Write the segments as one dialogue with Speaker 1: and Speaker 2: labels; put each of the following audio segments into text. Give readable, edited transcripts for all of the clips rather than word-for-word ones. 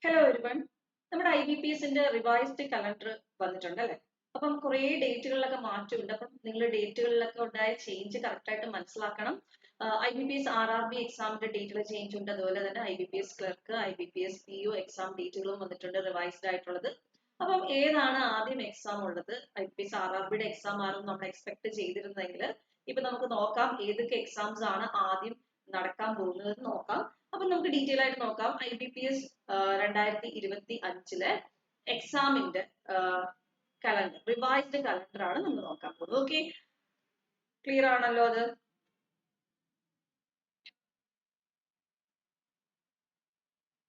Speaker 1: Hello everyone. നമ്മുടെ IBPSന്റെ revised calendar വന്നിട്ടുണ്ട് അല്ലേ? അപ്പം കുറേ ഡേറ്റുകളിലൊക്കെ മാറ്റമുണ്ട്. അപ്പം നിങ്ങൾ ഡേറ്റുകളിലൊക്കെ ഉണ്ടായ ചേഞ്ച് കറക്റ്റായിട്ട് മനസ്സിലാക്കണം. IBPS RRB എക്സാമിന്റെ ഡേറ്റിൽ ചേഞ്ച് ഉണ്ട്. അതുപോലെ തന്നെ IBPS clerk, IBPS PO exam ഡേറ്റുകളും വന്നിട്ടുണ്ട് റിവൈസ്ഡ് ആയിട്ടുള്ളത്. അപ്പം ഏതാണ് ആദ്യം എക്സാം ഉള്ളത്? IBPS RRBയുടെ എക്സാം ആയിരുന്നു നമ്മൾ എക്സ്പെക്ട് ചെയ്തിരുന്നെങ്കിൽ ഇപ്പൊ നമുക്ക് നോക്കാം ഏതൊക്കെ എക്സാംസ് ആണ് ആദ്യം നടക്കാൻ പോകുന്നത് നോക്കാം. അപ്പൊ നമുക്ക് ഡീറ്റെയിൽ ആയിട്ട് നോക്കാം. IBPS 2025 എക്സാമിന്റെ കലണ്ടർ, റിവൈസ്ഡ് കലണ്ടർ ആണ് നമ്മൾ നോക്കാൻ പോകുന്നത്. ഓക്കെ, ക്ലിയർ ആണല്ലോ അത്?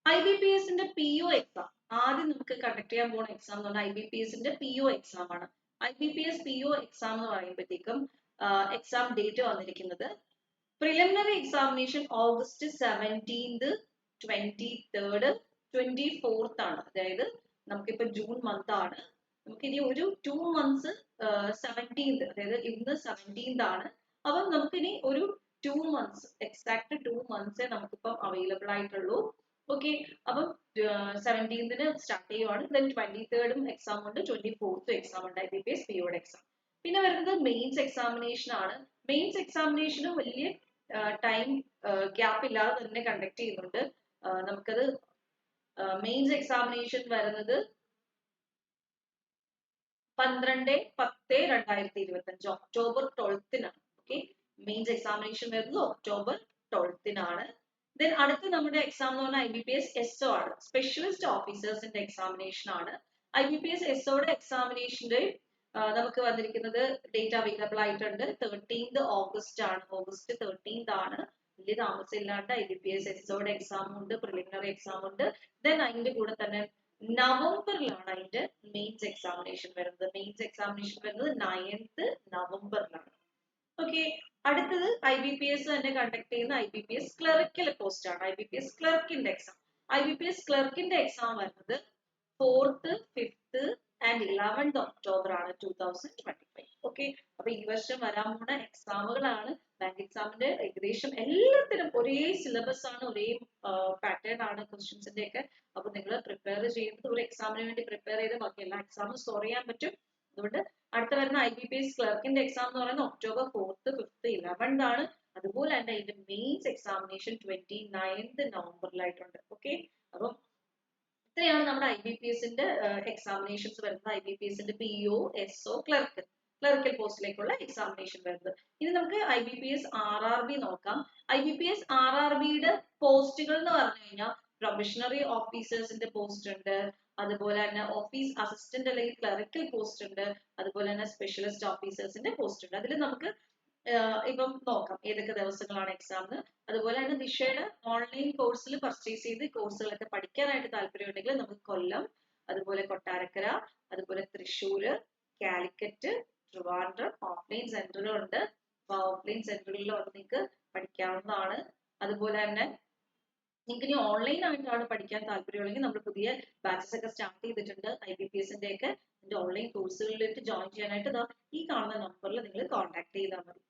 Speaker 1: IBPSന്റെ PO എക്സാം ആദ്യം നമുക്ക് കണ്ടക്ട് ചെയ്യാൻ പോകുന്ന എക്സാം എന്ന് പറഞ്ഞാൽ IBPSന്റെ PO എക്സാം ആണ്. IBPS PO എക്സാം എന്ന് പറയുമ്പോഴത്തേക്കും എക്സാം ഡേറ്റ് വന്നിരിക്കുന്നത് preliminary examination August 17th, 23rd, 24th ആണ്. അതായത് നമുക്കിപ്പോ ജൂൺ മന്ത് ആണ്. നമുക്കിനി ഒരു 2 months 17th, അതായത് ഇന്ന് 17th ആണ്. അപ്പം നമുക്കിനി ഒരു 2 months, എക്സാക്ട് 2 months നമുക്കിപ്പം അവൈലബിൾ ആയിട്ടുള്ളൂ. ഓക്കെ, അപ്പം 17th സ്റ്റാർട്ട് ചെയ്യുവാണ്. ദെൻ 23rd എക്സാം ഉണ്ട്, 24th എക്സാം ഉണ്ട് IBPS POയുടെ എക്സാം. പിന്നെ വരുന്നത് മെയിൻസ് എക്സാമിനേഷൻ ആണ്. മെയിൻസ് എക്സാമിനേഷന് വലിയ ടൈം ഗ്യാപ്പ് ഇല്ലാതെ തന്നെ കണ്ടക്ട് ചെയ്യുന്നുണ്ട്. നമുക്കത് മെയിൻസ് എക്സാമിനേഷൻ വരുന്നത് 12/10/2025 October 12th okay, mains examination വരുന്നത് ഒക്ടോബർ 12th. ദെൻ അടുത്ത നമ്മുടെ എക്സാം എന്ന് പറഞ്ഞാൽ IBPS SO ആണ്, സ്പെഷ്യലിസ്റ്റ് ഓഫീസേഴ്സിന്റെ എക്സാമിനേഷൻ ആണ്. IBPS SOയുടെ എക്സാമിനേഷന്റെ നമുക്ക് വന്നിരിക്കുന്നത് ഡേറ്റ് അവൈലബിൾ ആയിട്ടുണ്ട്. 13th August ആണ്, ഓഗസ്റ്റ് 13th ആണ്. വലിയ താമസമില്ലാണ്ട് IBPS SOയുടെ എക്സാം ഉണ്ട്, പ്രിലിമിനറി എക്സാം ഉണ്ട്. ദെൻ അതിന്റെ കൂടെ തന്നെ നവംബറിലാണ് അതിന്റെ മെയിൻസ് എക്സാമിനേഷൻ വരുന്നത്. മെയിൻസ് എക്സാമിനേഷൻ വരുന്നത് 9th നവംബറിലാണ്. ഓക്കെ, അടുത്തത് IBPS തന്നെ കണ്ടക്ട് ചെയ്യുന്ന IBPS ക്ലറിക്കൽ പോസ്റ്റ് ആണ്. IBPS ക്ലർക്കിന്റെ എക്സാം. IBPS ക്ലർക്കിന്റെ എക്സാം വരുന്നത് 4th, 5th and 11th October ആണ് 2025. ഓക്കെ, അപ്പൊ ഈ വർഷം വരാൻ പോകുന്ന എക്സാമുകളാണ്. ബാങ്ക് എക്സാമിന്റെ ഏകദേശം എല്ലാത്തിനും ഒരേ സിലബസ് ആണ്, ഒരേ പാറ്റേൺ ആണ് ക്വസ്റ്റ്യൻസിന്റെ ഒക്കെ. അപ്പൊ നിങ്ങൾ പ്രിപ്പയർ ചെയ്യുന്നത് ഒരു എക്സാമിന് വേണ്ടി പ്രിപ്പയർ ചെയ്ത് ബാക്കി എല്ലാ എക്സാമും സ്കോർ ചെയ്യാൻ പറ്റും. അതുകൊണ്ട് അടുത്ത വരുന്ന IBPS ക്ലർക്കിന്റെ എക്സാം എന്ന് പറയുന്നത് ഒക്ടോബർ 4th, 5th, 11th ആണ്. അതുപോലെ തന്നെ അതിന്റെ മെയിൻസ് എക്സാമിനേഷൻ 29th നവംബറിലായിട്ടുണ്ട്. ഓക്കെ, അപ്പം ഇത്രയാണ് നമ്മുടെ IBPSന്റെ എക്സാമിനേഷൻസ് വരുന്നത്. IBPSന്റെ PO, SO, ക്ലറിക്കൽ പോസ്റ്റിലേക്കുള്ള എക്സാമിനേഷൻ വരുന്നത്. ഇനി നമുക്ക് IBPS RRB നോക്കാം. IBPS RRBയുടെ പോസ്റ്റുകൾ എന്ന് പറഞ്ഞു കഴിഞ്ഞാൽ പ്രൊബഷണറി ഓഫീസേഴ്സിന്റെ പോസ്റ്റ് ഉണ്ട്, അതുപോലെ തന്നെ ഓഫീസ് അസിസ്റ്റന്റ് അല്ലെങ്കിൽ ക്ലറിക്കൽ പോസ്റ്റ് ഉണ്ട്, അതുപോലെ തന്നെ സ്പെഷ്യലിസ്റ്റ് ഓഫീസേഴ്സിന്റെ പോസ്റ്റ് ഉണ്ട്. അതിൽ നമുക്ക് ഇപ്പം നോക്കാം ഏതൊക്കെ ദിവസങ്ങളാണ് എക്സാം. അതുപോലെ തന്നെ ദിശയുടെ ഓൺലൈൻ കോഴ്സിൽ പർച്ചേസ് ചെയ്ത് കോഴ്സുകളൊക്കെ പഠിക്കാനായിട്ട് താല്പര്യമുണ്ടെങ്കിൽ നമുക്ക് കൊല്ലം, അതുപോലെ കൊട്ടാരക്കര, അതുപോലെ തൃശ്ശൂര്, കാലിക്കറ്റ്, ട്രിവാൻഡ്രം ഓഫ്ലൈൻ സെന്ററുകളുണ്ട്. അപ്പൊ ഓഫ്ലൈൻ സെന്ററുകളിൽ നിങ്ങൾക്ക് പഠിക്കാവുന്നതാണ്. അതുപോലെ തന്നെ നിങ്ങൾക്ക് ഇനി ഓൺലൈൻ ആയിട്ടാണ് പഠിക്കാൻ താല്പര്യമുള്ളെങ്കിൽ നമ്മൾ പുതിയ ബാച്ചസ് ഒക്കെ സ്റ്റാർട്ട് ചെയ്തിട്ടുണ്ട്. IBPSന്റെ ഒക്കെ ഓൺലൈൻ കോഴ്സുകളിലേക്ക് ജോയിൻ ചെയ്യാനായിട്ട് ഈ കാണുന്ന നമ്പറിൽ നിങ്ങൾ കോൺടാക്ട് ചെയ്താൽ മതി.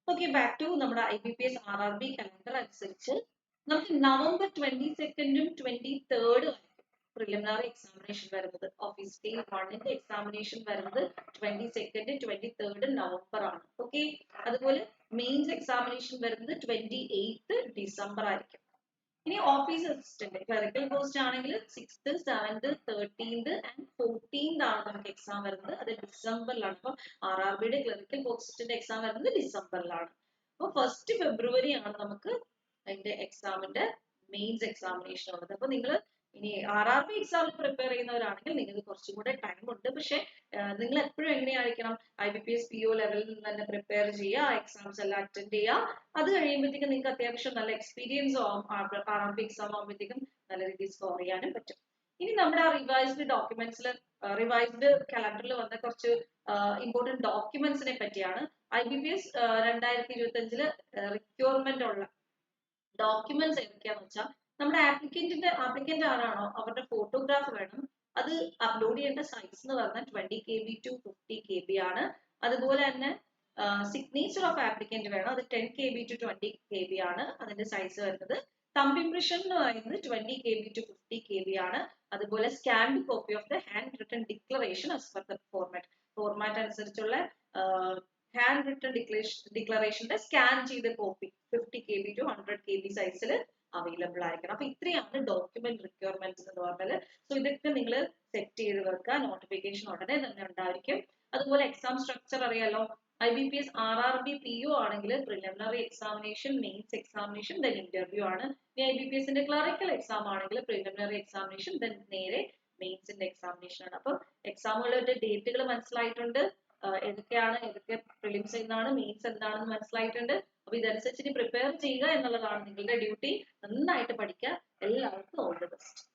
Speaker 1: ഓക്കെ, ബാക്ക് ടു നമ്മുടെ IBPS RRB കലണ്ടർ അനുസരിച്ച് നമുക്ക് November 22nd, 23rd preliminary examination വരുന്നത്. ഓഫീസ് ഡേ 1ന്റെ എക്സാമിനേഷൻ വരുന്നത് 22nd, 23rd നവംബർ ആണ്. ഓക്കെ, അതുപോലെ മെയിൻസ് എക്സാമിനേഷൻ വരുന്നത് 28th ഡിസംബർ ആയിരിക്കും. ഇനി ഓഫീസ് അസിസ്റ്റന്റ് ക്ലറിക്കൽ പോസ്റ്റ് ആണെങ്കിൽ 6th, 7th, 13th and 14th ആണ് നമുക്ക് എക്സാം വരുന്നത്. അത് ഡിസംബറിലാണ്. അപ്പം RRBയുടെ ക്ലറിക്കൽ പോസ്റ്റിന്റെ എക്സാം വരുന്നത് ഡിസംബറിലാണ്. അപ്പൊ 1st February ആണ് നമുക്ക് അതിന്റെ എക്സാമിന്റെ മെയിൻസ് എക്സാമിനേഷൻ ഉള്ളത്. അപ്പൊ നിങ്ങൾ ഇനി RRB എക്സാമിന് പ്രിപ്പയർ ചെയ്യുന്നവരാണെങ്കിൽ നിങ്ങൾക്ക് കുറച്ചും കൂടെ ടൈം ഉണ്ട്. പക്ഷെ നിങ്ങൾ എപ്പോഴും എങ്ങനെയായിരിക്കണം, IBPS PO ലെവലിൽ നിന്ന് തന്നെ പ്രിപ്പയർ ചെയ്യുക, എക്സാംസ് എല്ലാം അറ്റൻഡ് ചെയ്യുക. അത് കഴിയുമ്പോഴത്തേക്കും നിങ്ങൾക്ക് അത്യാവശ്യം നല്ല എക്സ്പീരിയൻസ് ആവും. RRB എക്സാം ആകുമ്പോഴത്തേക്കും നല്ല രീതിയിൽ സ്കോർ ചെയ്യാനും പറ്റും. ഇനി നമ്മുടെ റിവൈസ്ഡ് ഡോക്യുമെന്റ്സിൽ, റിവൈസ്ഡ് കലണ്ടറിൽ വന്ന കുറച്ച് ഇമ്പോർട്ടന്റ് ഡോക്യുമെന്റ്സിനെ പറ്റിയാണ്. IBPS 2025 റിക്വയർമെന്റ് ഉള്ള ഡോക്യുമെന്റ്സ് ഏതൊക്കെയാന്ന് വെച്ചാൽ നമ്മുടെ ആപ്ലിക്കന്റ് ആരാണോ അവരുടെ ഫോട്ടോഗ്രാഫ് വേണം. അത് അപ്ലോഡ് ചെയ്യേണ്ട സൈസ് എന്ന് പറഞ്ഞാൽ 20 KB to 50 KB ആണ്. അതുപോലെ തന്നെ സിഗ്നേച്ചർ ഓഫ് ആപ്ലിക്കന്റ് വേണം. അത് 10 KB to 20 KB ആണ് അതിന്റെ സൈസ് വരുന്നത്. തമ്പ് ഇംപ്രഷൻ എന്ന് പറയുന്നത് 20 KB to 50 KB ആണ്. അതുപോലെ scanned copy of the hand written declaration as per the format അനുസരിച്ചുള്ള ഹാൻഡ് റിട്ടൺ ഡിക്ലറേഷന്റെ സ്കാൻ ചെയ്ത കോപ്പി 50 KB to 100 KB സൈസിൽ അവൈലബിൾ ആയിരിക്കണം. അപ്പൊ ഇത്രയാണ് ഡോക്യുമെന്റ് റിക്വയർമെന്റ്സ് എന്ന് പറഞ്ഞാൽ. സോ ഇതൊക്കെ നിങ്ങൾ സെറ്റ് ചെയ്ത് വെക്കുക. നോട്ടിഫിക്കേഷൻ ഉടനെ തന്നെ ഉണ്ടായിരിക്കും. അതുപോലെ എക്സാം സ്ട്രക്ചർ അറിയാലോ. IBPS RRB PO ആണെങ്കിൽ preliminary examination, mains examination, then interview ആണ്. ഇനി IBPS ന്റെ ക്ലറിക്കൽ എക്സാം ആണെങ്കിൽ പ്രിലിമിനറി എക്സാമിനേഷൻ, ദെൻ നേരെ മെയിൻസിന്റെ എക്സാമിനേഷൻ ആണ്. അപ്പൊ എക്സാമുകളുടെ ഡേറ്റുകൾ മനസ്സിലായിട്ടുണ്ട്. ഏതൊക്കെ പ്രിലിംസ് എന്താണ്, മെയിൻസ് എന്താണെന്ന് മനസ്സിലായിട്ടുണ്ട്. അപ്പൊ ഇതനുസരിച്ച് പ്രിപ്പയർ ചെയ്യുക എന്നുള്ളതാണ് നിങ്ങളുടെ ഡ്യൂട്ടി. നന്നായിട്ട് പഠിക്കുക. എല്ലാവർക്കും ഓൾ ദി ബെസ്റ്റ്.